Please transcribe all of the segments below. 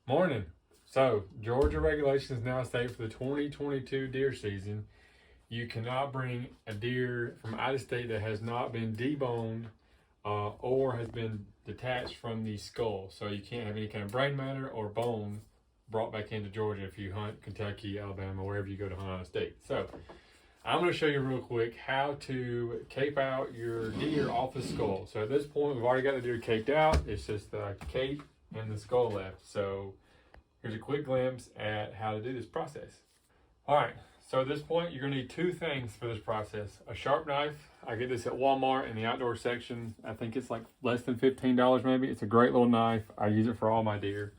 Morning. So, Georgia regulations now state for the 2022 deer season, you cannot bring a deer from out of state that has not been deboned or has been detached from the skull. So you can't have any kind of brain matter or bone brought back into Georgia if you hunt Kentucky, Alabama, wherever you go to hunt out of state. So I'm going to show you real quick how to cape out your deer off the skull. So at this point, we've already got the deer caped out. It's just the cape and the skull left. So here's a quick glimpse at how to do this process. All right, so at this point, you're gonna need two things for this process. A sharp knife. I get this at Walmart in the outdoor section. I think it's like less than $15 maybe. It's a great little knife. I use it for all my deer.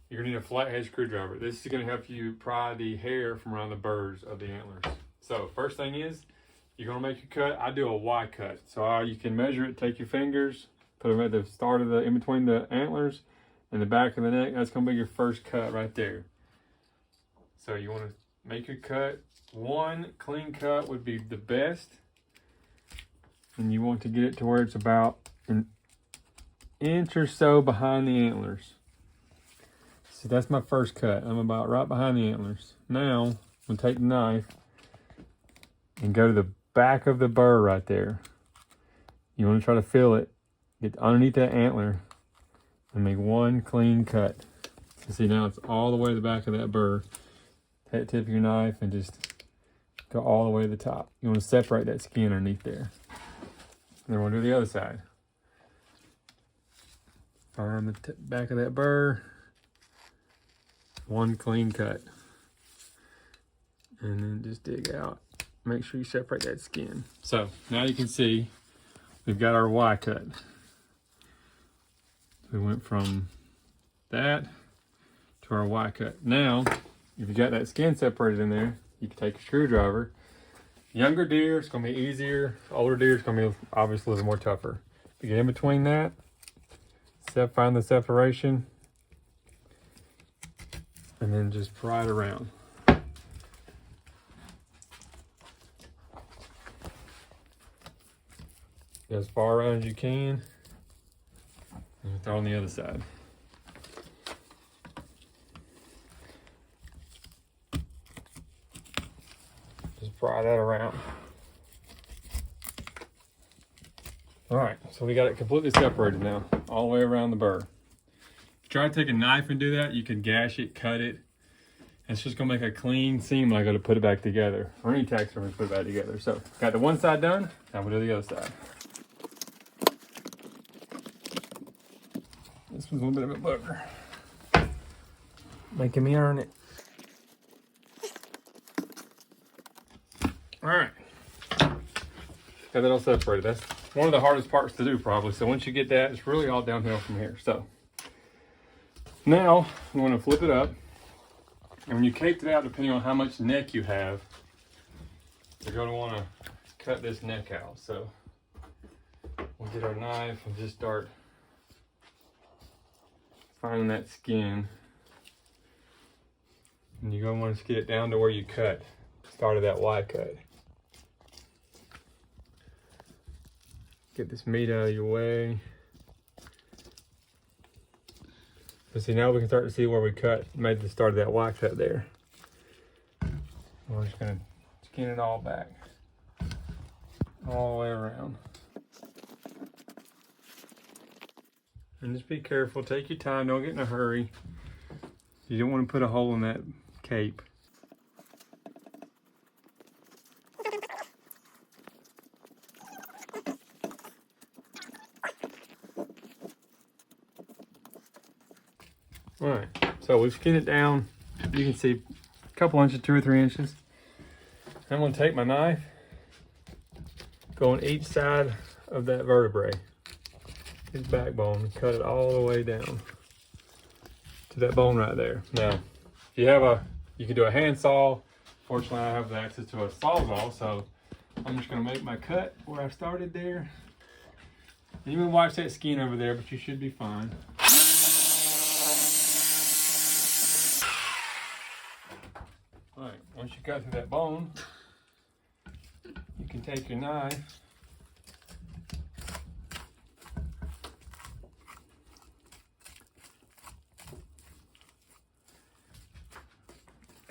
You're gonna need a flathead screwdriver. This is gonna help you pry the hair from around the burrs of the antlers. So first thing is, you're gonna make your cut. I do a Y cut. So you can measure it, take your fingers, put them at the start of in between the antlers and the back of the neck. That's gonna be your first cut right there. So you wanna make your cut. One clean cut would be the best. And you want to get it to where it's about an inch or so behind the antlers. So that's my first cut. I'm about right behind the antlers. Now, I'm gonna take the knife and go to the back of the burr right there. You wanna try to feel it, get underneath that antler and make one clean cut. So see, now it's all the way to the back of that burr. Take the tip of your knife and just go all the way to the top. You want to separate that skin underneath there. And then we'll do the other side. Find the back of that burr. One clean cut. And then just dig out. Make sure you separate that skin. So now you can see we've got our Y cut. We went from that to our Y cut. Now, if you got that skin separated in there, you can take a screwdriver. Younger deer, it's gonna be easier. Older deer, it's gonna be obviously a little more tougher. If you get in between that, find the separation, and then just pry it around. Get as far around as you can, and throw on the other side. Just pry that around. All right, so we got it completely separated now, all the way around the burr. If you try to take a knife and do that, you can gash it, cut it. It's just gonna make a clean seam when I go to put it back together. Or any taxidermist put it back together. So, got the one side done, now we'll do the other side. This was a little bit of a bugger. Making me earn it. All right, got that all separated. That's one of the hardest parts to do probably. So once you get that, it's really all downhill from here. So now you want to flip it up. And when you cape it out, depending on how much neck you have, you're going to want to cut this neck out. So we'll get our knife and just start finding that skin. And you're going to want to get it down to where you cut, started that Y cut. Get this meat out of your way. So see, now we can start to see where we cut, made the start of that Y cut there. We're just gonna skin it all back, all the way around. And just be careful, take your time, don't get in a hurry. You don't want to put a hole in that cape. All right, so we've skinned it down. You can see a couple inches, 2 or 3 inches. I'm gonna take my knife, go on each side of that vertebrae, his backbone, and cut it all the way down to that bone right there. Now, if you have you can do a hand saw. Fortunately, I have access to a sawzall, so I'm just gonna make my cut where I started there. And you can watch that skin over there, but you should be fine. All right, once you cut through that bone, you can take your knife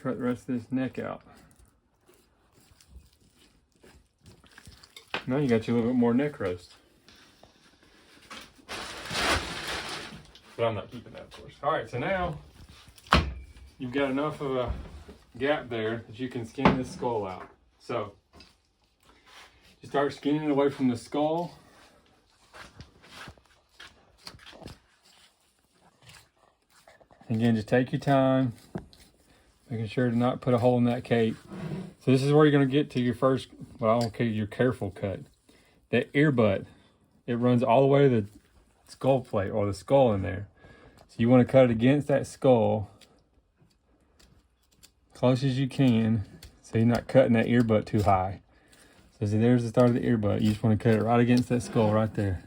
cut the rest of this neck out. Now you got you a little bit more neck roast. But I'm not keeping that, of course. All right, so now you've got enough of a gap there that you can skin this skull out. So you start skinning it away from the skull. Again, just take your time, making sure to not put a hole in that cape. So this is where you're going to get to your first, well, I don't care, your careful cut. That earbud, it runs all the way to the skull plate or the skull in there. So you want to cut it against that skull, close as you can, so you're not cutting that earbud too high. So see, there's the start of the earbud. You just want to cut it right against that skull right there.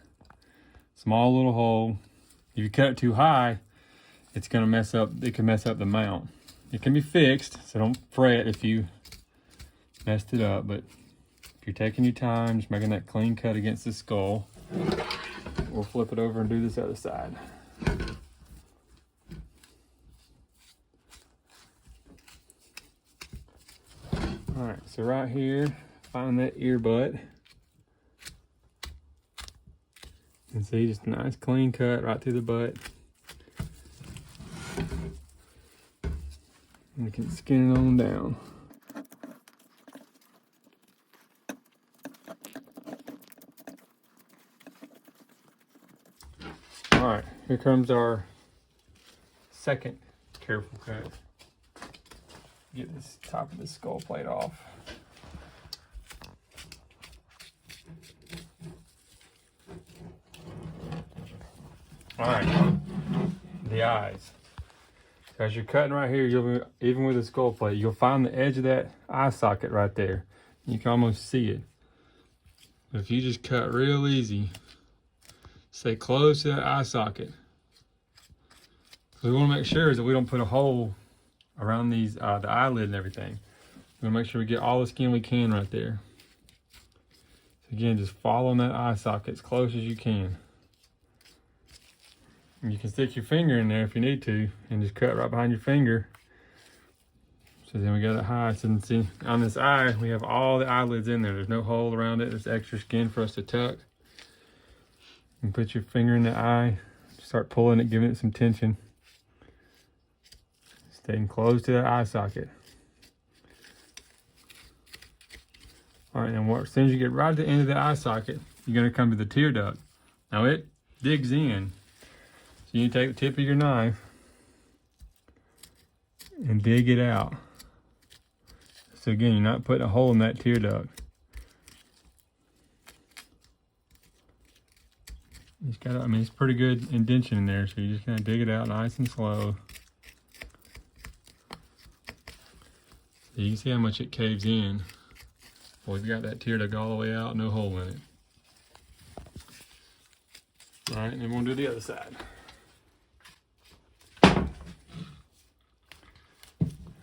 Small little hole. If you cut it too high, it's going to mess up, it can mess up the mount. It can be fixed, so don't fret if you messed it up, but if you're taking your time, just making that clean cut against the skull, we'll flip it over and do this other side. All right, so right here, find that earbud. And see, just a nice clean cut right through the butt. And you can skin it on down. All right, here comes our second careful cut. Get this top of the skull plate off. All right, the eyes. As you're cutting right here, you'll be, even with the skull plate, you'll find the edge of that eye socket right there. You can almost see it. But if you just cut real easy, stay close to that eye socket. So we want to make sure is that we don't put a hole around these the eyelid and everything. We want to make sure we get all the skin we can right there. So again, just follow that eye socket as close as you can. You can stick your finger in there if you need to and just cut right behind your finger. So then we got it high. So see, on this eye, we have all the eyelids in there. There's no hole around it. There's extra skin for us to tuck. You can put your finger in the eye, start pulling it, giving it some tension. Staying close to that eye socket. All right, and as soon as you get right to the end of the eye socket, you're gonna come to the tear duct. Now it digs in. So you take the tip of your knife and dig it out. So again, you're not putting a hole in that tear duct. You just gotta, I mean, it's pretty good indention in there, so you're just gonna dig it out nice and slow. So you can see how much it caves in. Well, we've got that tear duct all the way out, no hole in it. All right, and then we'll do the other side.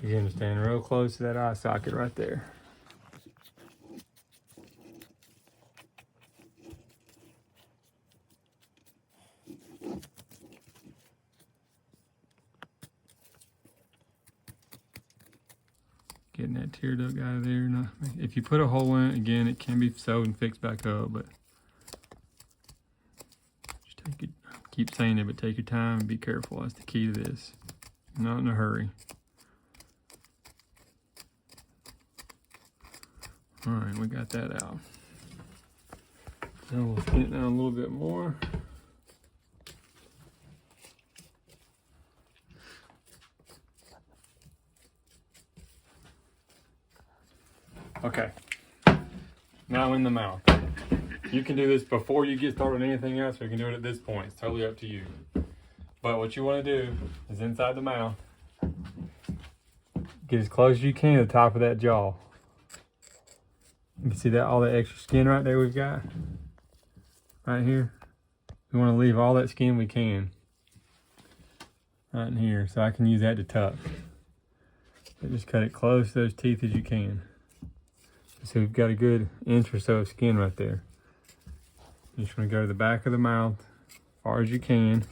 Again, just staying real close to that eye socket right there. Getting that tear duct out of there. Now, if you put a hole in it, again, it can be sewed and fixed back up, but just take it, keep saying it, but take your time and be careful. That's the key to this. Not in a hurry. All right, we got that out. Now we'll skin it down a little bit more. Okay, now in the mouth. You can do this before you get started on anything else, or you can do it at this point. It's totally up to you. But what you want to do is inside the mouth, get as close as you can to the top of that jaw. You can see that all that extra skin right there we've got right here. We want to leave all that skin we can right in here, so I can use that to tuck. But just cut it close to those teeth as you can. So we've got a good inch or so of skin right there. You just want to go to the back of the mouth as far as you can,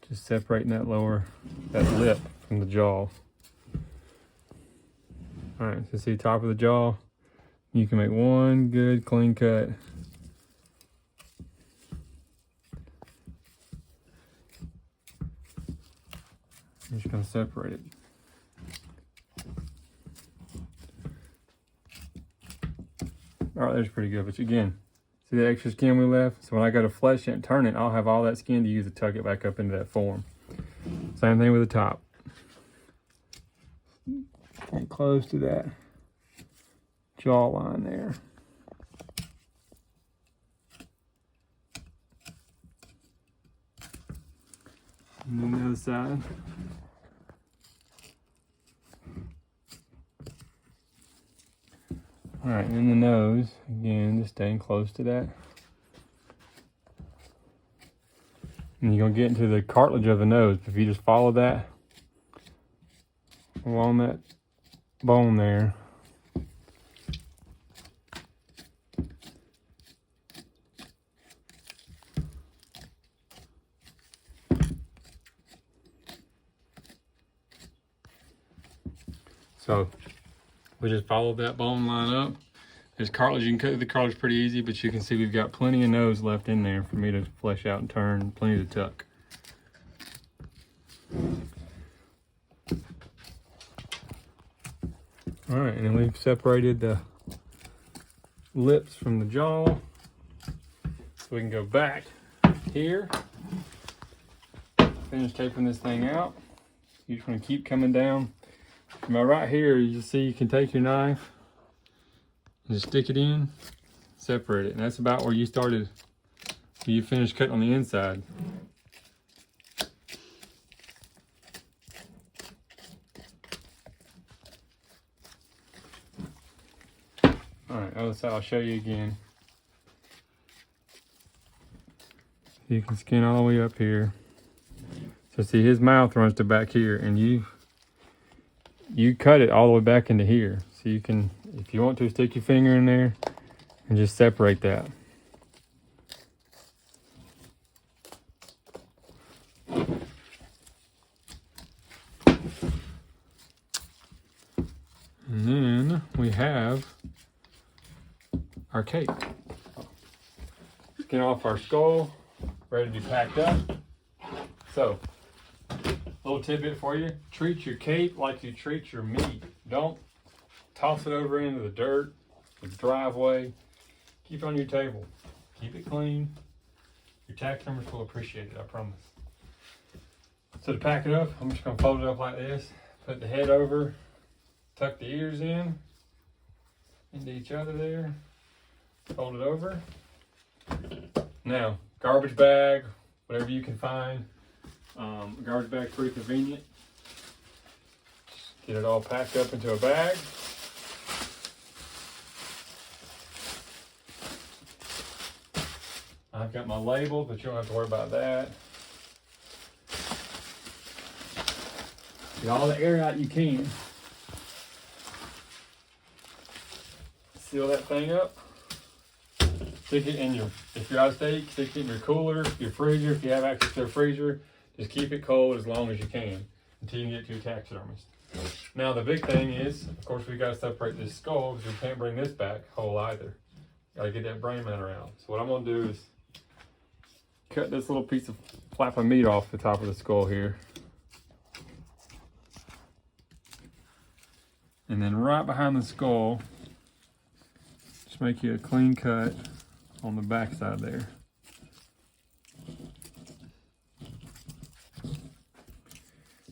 just separating that lip from the jaw. All right, so see top of the jaw. You can make one good clean cut. I'm just gonna separate it. All right, that's pretty good. But again, see the extra skin we left? So when I go to flesh it and turn it, I'll have all that skin to use to tuck it back up into that form. Same thing with the top. Get close to that jawline there. And then the other side. All right, and then the nose, again, just staying close to that. And you're gonna get into the cartilage of the nose. If you just follow that along that bone there. So we just followed that bone line up. There's cartilage, you can cut the cartilage pretty easy, but you can see we've got plenty of nose left in there for me to flesh out and turn, plenty to tuck. All right, and then we've separated the lips from the jaw. So we can go back here, finish taping this thing out. You just want to keep coming down. Now right here, you see you can take your knife and just stick it in, separate it. And that's about where you started, where you finished cutting on the inside. All right, other side, I'll show you again. You can skin all the way up here. So see, his mouth runs to back here, and you cut it all the way back into here. So you can, if you want to, stick your finger in there and just separate that. And then we have our cape. Skin off our skull, ready to be packed up. So, little tidbit for you, treat your cape like you treat your meat. Don't toss it over into the dirt, the driveway. Keep it on your table. Keep it clean. Your tax numbers will appreciate it, I promise. So to pack it up, I'm just gonna fold it up like this, put the head over, tuck the ears in, into each other there, fold it over. Now, garbage bag, whatever you can find. Garbage bag's pretty convenient. Just get it all packed up into a bag. I've got my label, but you don't have to worry about that. Get all the air out you can. Seal that thing up. Stick it in your, if you're out of state, stick it in your cooler, your freezer. If you have access to a freezer, just keep it cold as long as you can until you can get to your taxidermist. Now the big thing is, of course, we got to separate this skull because we can't bring this back whole either. Got to get that brain matter out. So what I'm going to do is cut this little piece of flap of meat off the top of the skull here. And then right behind the skull, just make you a clean cut on the back side there.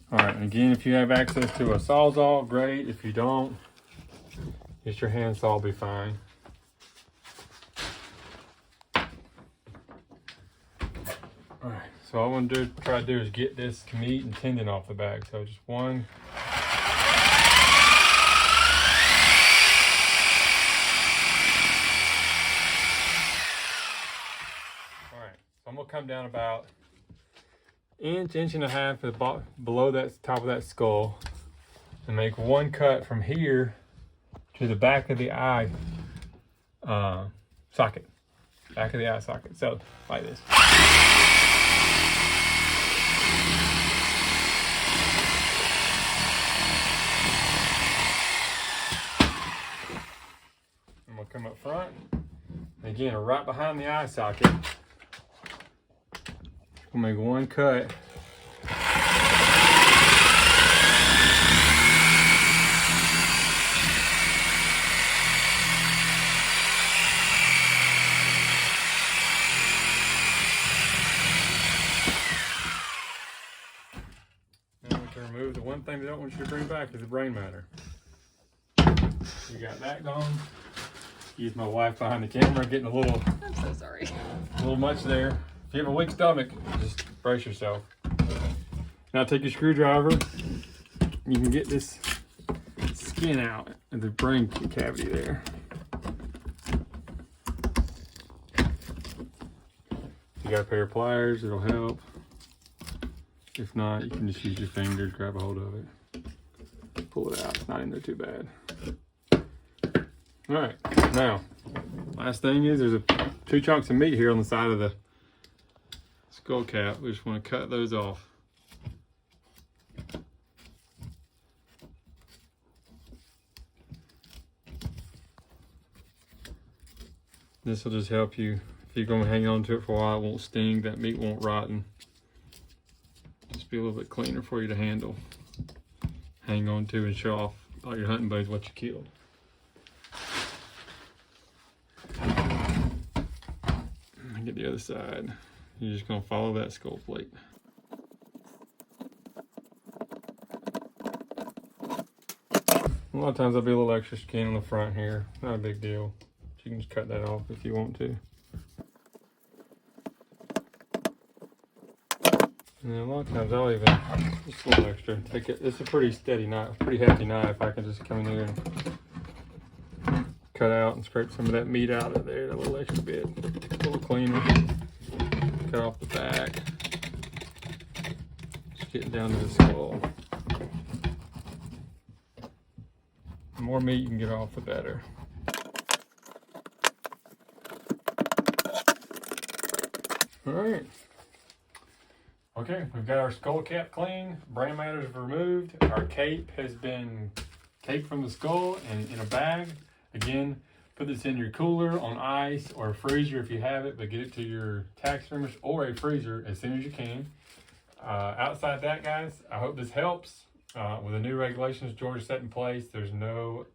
All right, and again, if you have access to a Sawzall, great. If you don't, just your hand saw will be fine. All right, so all I want to try to do is get this meat and tendon off the back. So just one. All right, so I'm gonna come down about inch and a half below that top of that skull and make one cut from here to the back of the eye socket. Back of the eye socket. So like this. again, right behind the eye socket. We'll make one cut. And we can remove the one thing they don't want you to bring back is the brain matter. We got that gone. Use my wife behind the camera, getting a little. I'm so sorry. A little much there. If you have a weak stomach, just brace yourself. Now take your screwdriver. You can get this skin out of the brain cavity there. If you got a pair of pliers, it'll help. If not, you can just use your fingers, grab a hold of it. Pull it out. It's not in there too bad. All right, now, last thing is there's two chunks of meat here on the side of the skull cap. We just want to cut those off. This will just help you. If you're going to hang on to it for a while, it won't sting. That meat won't rotten. Just be a little bit cleaner for you to handle. Hang on to and show off all your hunting buddies what you killed. Get the other side. You're just going to follow that skull plate. A lot of times there'll be a little extra skin on the front here. Not a big deal. You can just cut that off if you want to. And then a lot of times I'll even, just a little extra, take it. It's a pretty steady knife, pretty hefty knife. I can just come in there and cut out and scrape some of that meat out of there, that little extra bit. A little cleaner. Cut off the back. Just getting down to the skull. The more meat you can get off, the better. All right. Okay, we've got our skull cap clean. Brain matters removed. Our cape has been taped from the skull and in a bag. Again, put this in your cooler on ice or a freezer if you have it, but get it to your taxidermist or a freezer as soon as you can. Outside that, guys, I hope this helps. With the new regulations Georgia set in place, there's no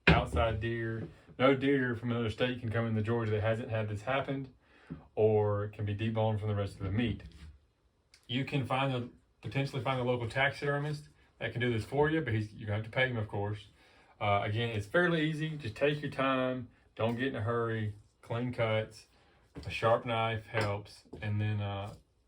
outside deer, no deer from another state can come into Georgia that hasn't had this happen or can be deboned from the rest of the meat. You can potentially find a local taxidermist that can do this for you, but you're going to have to pay him, of course. Again, it's fairly easy. Just take your time. Don't get in a hurry. Clean cuts. A sharp knife helps. And then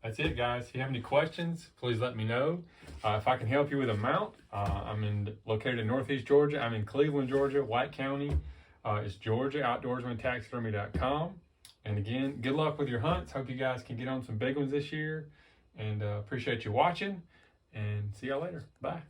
that's it, guys. If you have any questions, please let me know. If I can help you with a mount, I'm located in Northeast Georgia. I'm in Cleveland, Georgia, White County. It's GeorgiaOutdoorsmanTaxidermy.com. And again, good luck with your hunts. Hope you guys can get on some big ones this year. And appreciate you watching. And see y'all later. Bye.